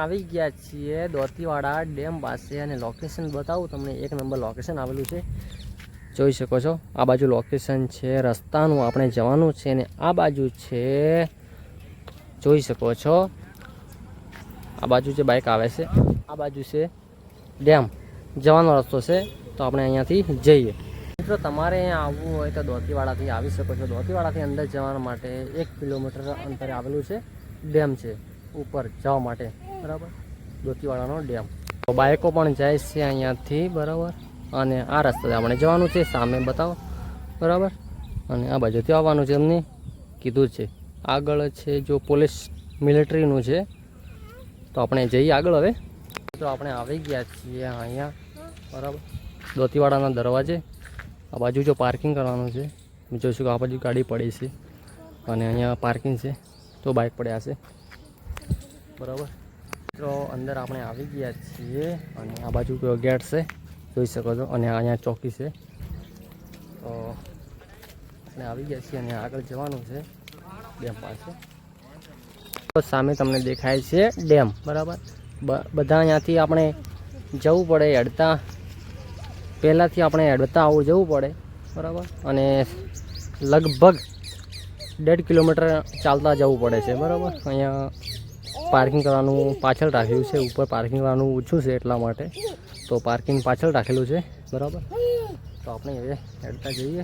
આવી ગયા છીએ દોતીવાડા ડેમ પાસે અને લોકેશન બતાવું તમને. 1 નંબર લોકેશન આવેલું છે, જોઈ શકો છો. આ બાજુ લોકેશન છે રસ્તાનું, આપણે જવાનું છે. અને આ બાજુ છે, જોઈ શકો છો, આ બાજુ જે બાઇક આવે છે, આ બાજુ છે ડેમ, જવાનો રસ્તો છે. તો આપણે અહીંયાથી જઈએ. મિત્રો તમારે અહીંયા આવવું હોય તો દોતીવાડાથી આવી શકો છો. દોતીવાડાથી અંદર જવા માટે 1 કિલોમીટર અંતરે આવેલું છે ડેમ છે, ઉપર જવા માટે, બરાબર, દોતીવાડાનો ડેમ. તો બાઇકો પણ જાય છે અહીંયાથી, બરાબર. અને આ રસ્તે આપણે જવાનું છે, સામે બતાવો, બરાબર. અને આ બાજુથી આવવાનું છે, એમને કીધું છે. આગળ છે જો પોલીસ મિલિટરીનું છે, તો આપણે જઈએ આગળ. હવે તો આપણે આવી ગયા છીએ અહીંયા, બરાબર, દોતીવાડાના દરવાજે. આ બાજુ જો પાર્કિંગ કરવાનું છે, જોઈશું કે આ બાજુ ગાડી પડી છે અને અહીંયા પાર્કિંગ છે, તો બાઇક પડ્યા છે, બરાબર. તો અંદર આપણે આવી ગયા છીએ અને આ બાજુ ગેટ છે, જોઈ શકો છો. અને અહીંયા ચોકી છે. તો આપણે આવી ગયા છીએ અને આગળ જવાનું છે ડેમ પાસે. તો સામે તમને દેખાય છે ડેમ, બરાબર. બધા અહીંયાથી આપણે જવું પડે હેડતા, પહેલાંથી આપણે હેડતા આવું જવું પડે, બરાબર. અને લગભગ 1.5 કિલોમીટર ચાલતા જવું પડે છે, બરાબર. અહીંયા પાર્કિંગ કરવાનું પાછળ રાખ્યું છે, ઉપર પાર્કિંગ કરવાનું ઓછું છે એટલા માટે, તો પાર્કિંગ પાછળ રાખેલું છે, બરાબર. તો આપણે હવે હેડતા જઈએ.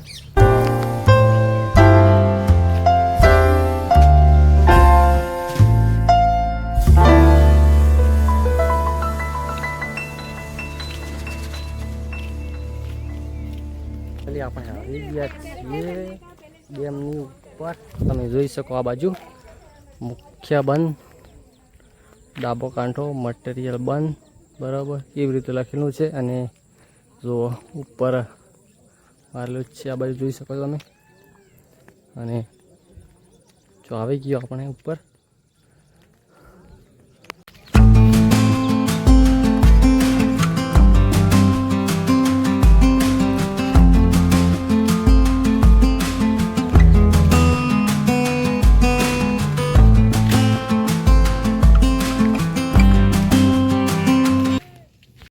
આપણે આવી ગયા છીએ ડેમની ઉપર. તમે જોઈ શકો આ બાજુ મુખ્ય બંધ, ડાબો કાંઠો મટીરિયલ બંધ, બરાબર, એવી રીતે લખેલું છે. અને જો ઉપર મારેલું જ છે, આ બાજુ જોઈ શકો તમે. અને જો આવી ગયો આપણે ઉપર.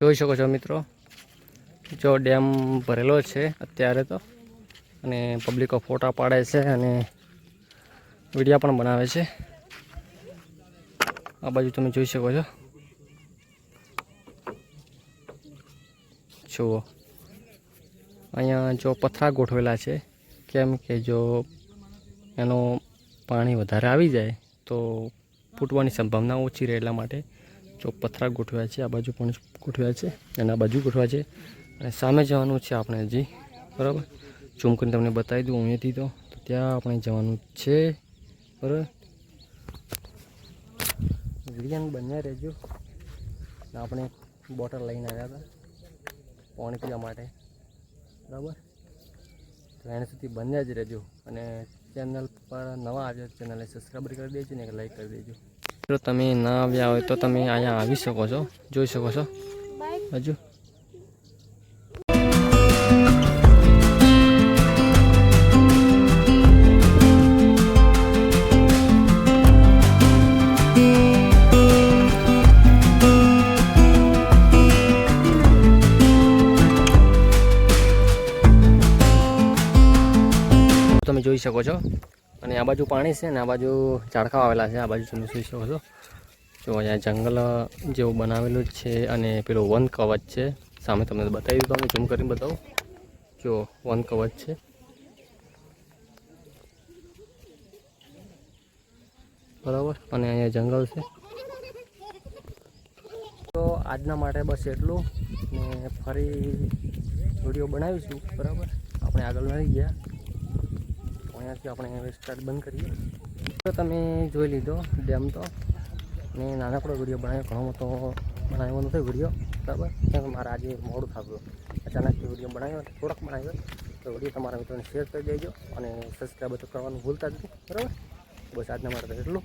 જોઈ શકો છો મિત્રો, જો ડેમ ભરેલો છે અત્યારે તો. અને પબ્લિકો ફોટા પાડે છે અને વિડીયો પણ બનાવે છે. આ બાજુ તમે જોઈ શકો છો, જુઓ અહીંયા જો પથરા ગોઠવેલા છે, કેમ કે જો એનું પાણી વધારે આવી જાય તો ફૂટવાની સંભાવના ઓછી રહે, એટલા માટે જો પથરા ગોઠવ્યા છે. આ બાજુ પણ ગોઠવ્યા છે અને આ બાજુ ગોઠવ્યા છે. અને સામે જવાનું છે આપણે હજી, બરાબર. ઝૂમ કરીને તમને બતાવી દઉં અહીંયાથી. તો ત્યાં આપણે જવાનું છે, બરાબર. વિડીયો બન્યા રહેજો. આપણે બોટલ લઈને આવ્યા હતા પાણી પીવા માટે, બરાબર. તો એના સુધી બન્યા જ રહેજો. અને ચેનલ પર નવા આવ્યા ચેનલને સબસ્ક્રાઈબ કરી દેજો ને લાઈક કરી દેજો. જો તમે ના આવ્યા હોય તો તમે અહીંયા આવી શકો છો, જોઈ શકો છો હજુ. તમે જોઈ શકો છો. અને આ બાજુ પાણી છે ને આ બાજુ ઝાડખા આવેલા છે. આ બાજુ તમે જોઈ શકો છો. જો અહીંયા જંગલ જેવું બનાવેલું જ છે. અને પેલું વન કવચ છે, સામે તમને બતાવી દઉં, તમને ઝૂમ કરીને બતાવું. જો વન કવચ છે, બરાબર. અને અહીંયા જંગલ છે. તો આજના માટે બસ એટલું. ને ફરી વિડીયો બનાવીશું, બરાબર. આપણે આગળ નથી ગયા, અહીંયાથી આપણે હવે સ્ટાર્ટ બંધ કરીએ. તો તમે જોઈ લીધો ડેમ. તો મેં નાનકડો વિડીયો બનાવ્યો, ઘણો મોટો બનાવ્યો નથી વિડીયો, બરાબર. કેમ કે મારે આજે મોડું થતું, અચાનકથી વિડીયો બનાવ્યો, થોડોક બનાવ્યો. તો વિડીયો તમારા મિત્રોને શેર કરી દેજો અને સબસ્ક્રાઈબ તો કરવાનું ભૂલતા જ નહીં, બરાબર. બસ આજના માટે એટલું.